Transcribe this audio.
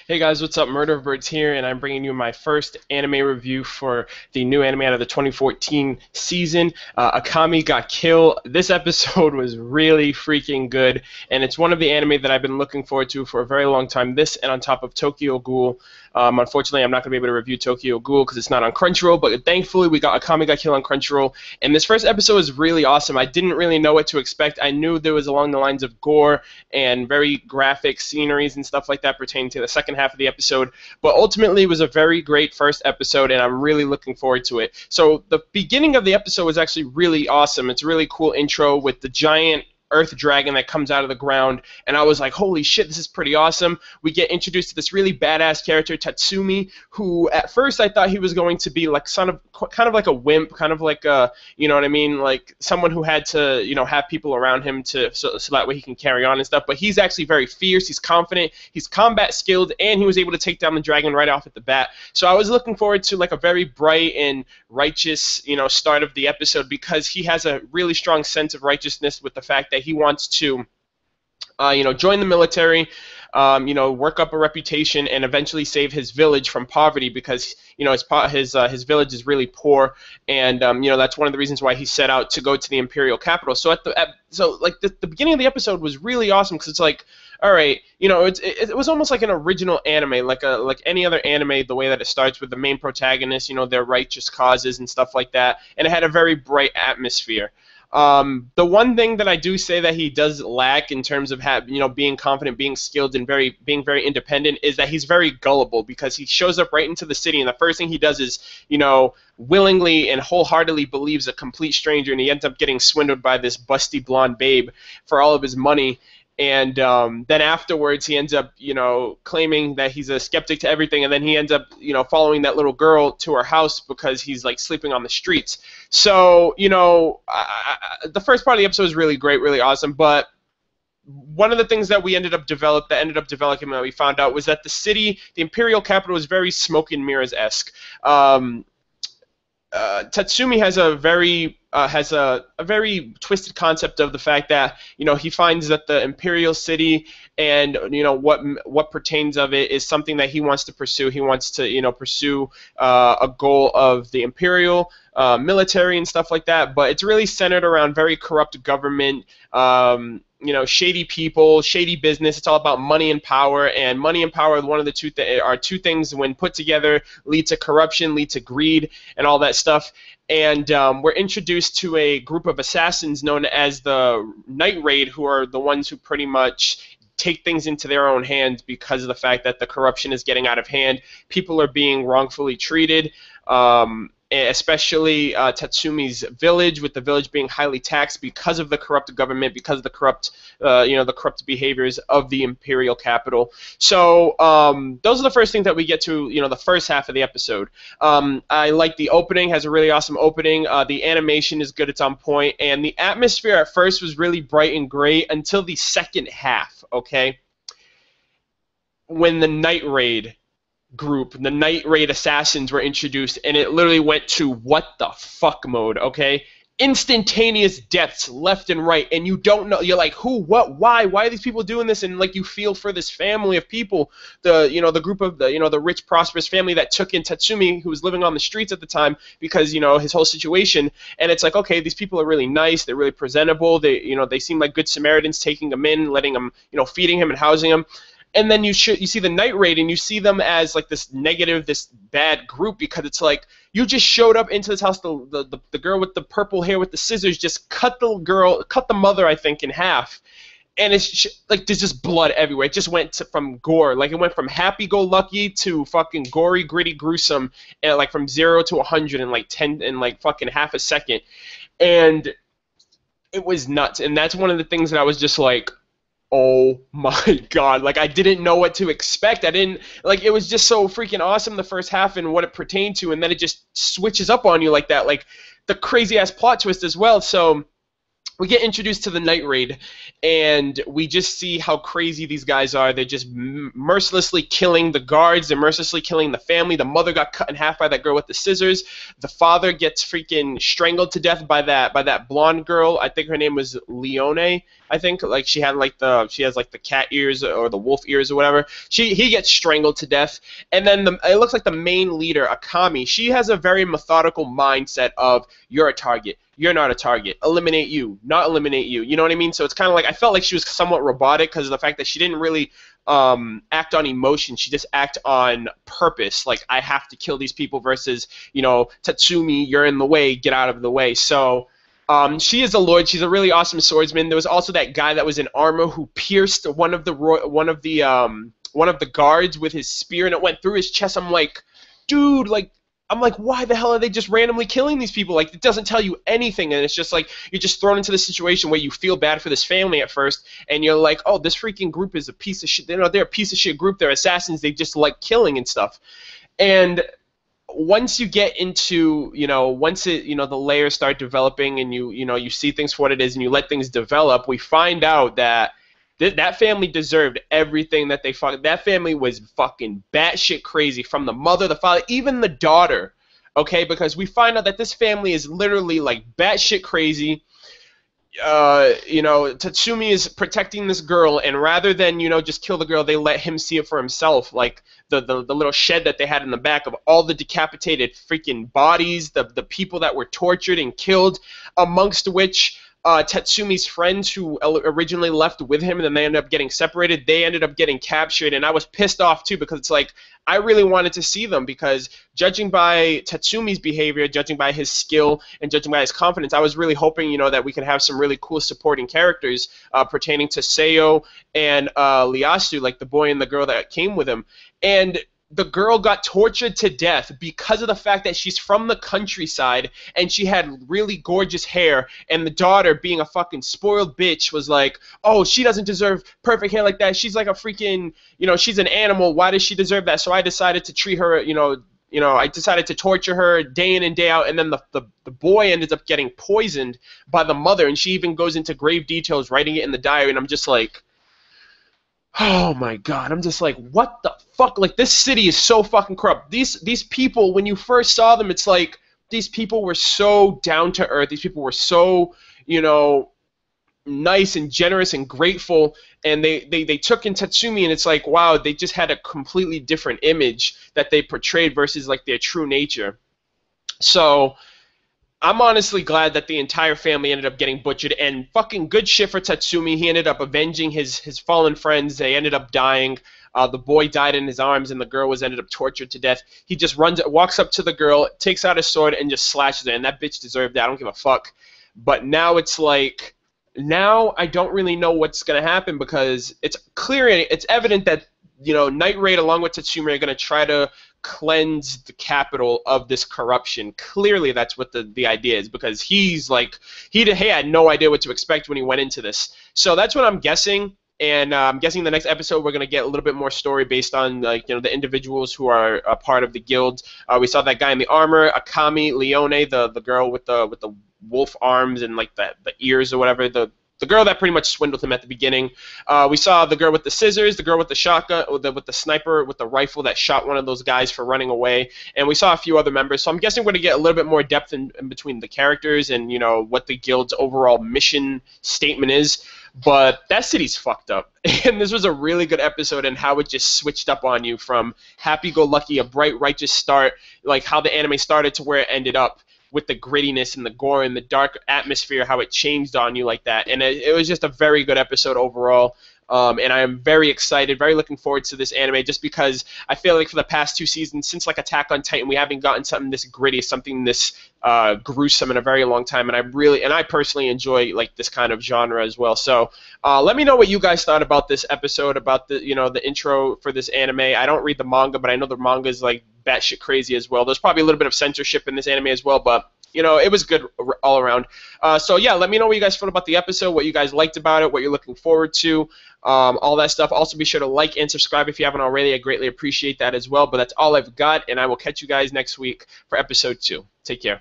Hey guys, what's up? MurderofBirds here, and I'm bringing you my first anime review for the new anime out of the 2014 season, Akame got killed. This episode was really freaking good, and it's one of the anime that I've been looking forward to for a very long time. This and on top of Tokyo Ghoul. Unfortunately, I'm not going to be able to review Tokyo Ghoul because it's not on Crunchyroll, but thankfully we got Akame got killed on Crunchyroll, and this first episode was really awesome. I didn't really know what to expect. I knew there was along the lines of gore and very graphic sceneries and stuff like that pertaining to the second half of the episode, but ultimately it was a very great first episode, and I'm really looking forward to it. So the beginning of the episode was actually really awesome. It's a really cool intro with the giant earth dragon that comes out of the ground, and I was like, holy shit, this is pretty awesome. We get introduced to this really badass character, Tatsumi, who at first I thought he was going to be like kind of like a wimp, kind of like a, you know what I mean, like someone who had to, have people around him to so that way he can carry on and stuff. But he's actually very fierce, he's confident, he's combat skilled, and he was able to take down the dragon right off at the bat. So I was looking forward to like a very bright and righteous, start of the episode, because he has a really strong sense of righteousness with the fact that he wants to, join the military, work up a reputation, and eventually save his village from poverty, because his village is really poor, and that's one of the reasons why he set out to go to the imperial capital. So the beginning of the episode was really awesome, because it's like, all right, it was almost like an original anime, like any other anime, the way that it starts with the main protagonist, their righteous causes and stuff like that, and it had a very bright atmosphere. The one thing that I do say that he does lack in terms of being confident, being skilled, and being very independent is that he's very gullible, because he shows up right into the city, and the first thing he does is, willingly and wholeheartedly believes a complete stranger, and he ends up getting swindled by this busty blonde babe for all of his money. And then afterwards, he ends up, claiming that he's a skeptic to everything, and then he ends up, following that little girl to her house because he's like sleeping on the streets. So, the first part of the episode was really great, really awesome. But one of the things that ended up developing, that we found out, was that the city, the imperial capital, was very smoke and mirrors-esque. Tatsumi has a very twisted concept of the fact that he finds that the imperial city and what pertains of it is something that he wants to pursue. He wants to pursue a goal of the imperial military and stuff like that. But it's really centered around very corrupt government. Shady people, shady business. It's all about money and power, and money and power, one of the two things when put together lead to corruption, lead to greed, and all that stuff. And we're introduced to a group of assassins known as the Night Raid, who are the ones who pretty much take things into their own hands because of the fact that the corruption is getting out of hand. People are being wrongfully treated. Especially Tatsumi's village, with the village being highly taxed because of the corrupt government, because of the corrupt, the corrupt behaviors of the imperial capital. So those are the first things that we get to, the first half of the episode. I like the opening; has a really awesome opening. The animation is good; it's on point, and the atmosphere at first was really bright and great until the second half. Okay, when the Night Raid group, the Night Raid assassins, were introduced, and it literally went to what the fuck mode, okay? Instantaneous deaths left and right, and you don't know, you're like, who, what, why are these people doing this? And like, you feel for this family of people, the group of the rich, prosperous family that took in Tatsumi, who was living on the streets at the time because, his whole situation. And it's like, okay, these people are really nice, they're really presentable, they seem like good Samaritans, taking him in, letting him, feeding him and housing him. And then you see the Night Raid, and you see them as like this negative, this bad group, because it's like, you just showed up into this house, the girl with the purple hair with the scissors just cut the mother, I think, in half, and it's like there's just blood everywhere. It just went from gore, like it went from happy-go-lucky to fucking gory, gritty, gruesome, and like from 0 to 100 in like 10 in like fucking half a second, and it was nuts. And that's one of the things that I was just like, oh my god, like I didn't know what to expect. It was just so freaking awesome, the first half and what it pertained to, and then it just switches up on you like that, like the crazy ass plot twist as well. So we get introduced to the night raid, and we just see how crazy these guys are. They're just mercilessly killing the guards. They're mercilessly killing the family. The mother got cut in half by that girl with the scissors. The father gets freaking strangled to death by that blonde girl. I think her name was Leone. I think like she has like the cat ears or the wolf ears or whatever. He gets strangled to death, and then it looks like the main leader, Akame. She has a very methodical mindset of you're a target. You're not a target. Eliminate you, not eliminate you. You know what I mean? So it's kind of like I felt like she was somewhat robotic because of the fact that she didn't really act on emotion. She just act on purpose. Like I have to kill these people versus Tatsumi, you're in the way, get out of the way. So she is a lord. She's a really awesome swordsman. There was also that guy that was in armor who pierced one of the guards with his spear, and it went through his chest. I'm like, dude, why the hell are they just randomly killing these people? Like, it doesn't tell you anything, and it's just like you're just thrown into this situation where you feel bad for this family at first, and you're like, oh, this freaking group is a piece of shit. They're a piece of shit group. They're assassins. They just like killing and stuff. And once you get into, the layers start developing, and you see things for what it is, and you let things develop, we find out that that family deserved everything that they fucking. That family was fucking batshit crazy, from the mother, the father, even the daughter. Okay, because we find out that this family is literally like batshit crazy. Tatsumi is protecting this girl, and rather than just kill the girl, they let him see it for himself. Like the little shed that they had in the back of all the decapitated freaking bodies, the people that were tortured and killed, amongst which Tatsumi's friends who originally left with him, and then they ended up getting separated. They ended up getting captured, and I was pissed off too, because it's like I really wanted to see them, because judging by Tatsumi's behavior, judging by his skill, and judging by his confidence, I was really hoping that we could have some really cool supporting characters pertaining to Seiyo and Liasu, like the boy and the girl that came with him. And the girl got tortured to death because of the fact that she's from the countryside and she had really gorgeous hair, and the daughter, being a fucking spoiled bitch, was like, oh, she doesn't deserve perfect hair like that. She's like a freaking, she's an animal. Why does she deserve that? So I decided to treat her, I decided to torture her day in and day out, and then the boy ended up getting poisoned by the mother, and she even goes into grave details writing it in the diary, and I'm just like, oh my god, I'm just like, what the fuck? Like, this city is so fucking corrupt. These people, when you first saw them, it's like, these people were so down to earth. These people were so, nice and generous and grateful, and they took in Tatsumi, and it's like, wow, they just had a completely different image that they portrayed versus, like, their true nature. So I'm honestly glad that the entire family ended up getting butchered, and fucking good shit for Tatsumi. He ended up avenging his fallen friends. They ended up dying. The boy died in his arms, and the girl ended up tortured to death. He just walks up to the girl, takes out his sword, and just slashes her, and that bitch deserved that. I don't give a fuck. But now it's like, now I don't really know what's going to happen, because it's clear, it's evident that, Night Raid along with Tatsumi are going to try to cleanse the capital of this corruption. Clearly that's what the idea is, because he's like, he had no idea what to expect when he went into this. So that's what I'm guessing, and I'm guessing the next episode we're going to get a little bit more story based on, like, the individuals who are a part of the guild. We saw that guy in the armor, Akame, Leone, the girl with the wolf arms and like the ears or whatever, the girl that pretty much swindled him at the beginning. We saw the girl with the scissors, the girl with the shotgun, with the sniper, with the rifle that shot one of those guys for running away, and we saw a few other members. So I'm guessing we're going to get a little bit more depth in between the characters and, what the guild's overall mission statement is. But that city's fucked up. And this was a really good episode, and how it just switched up on you from happy-go-lucky, a bright, righteous start, like how the anime started, to where it ended up, with the grittiness and the gore and the dark atmosphere, how it changed on you like that. And it was just a very good episode overall. And I am very excited, very looking forward to this anime, just because I feel like for the past 2 seasons, since like Attack on Titan, we haven't gotten something this gritty, something this gruesome in a very long time. And I personally enjoy like this kind of genre as well. So let me know what you guys thought about this episode, about the the intro for this anime. I don't read the manga, but I know the manga is like batshit crazy as well. There's probably a little bit of censorship in this anime as well, but it was good all around. So yeah, let me know what you guys felt about the episode, what you guys liked about it, what you're looking forward to, all that stuff. Also, be sure to like and subscribe if you haven't already. I greatly appreciate that as well. But that's all I've got, and I will catch you guys next week for episode 2. Take care.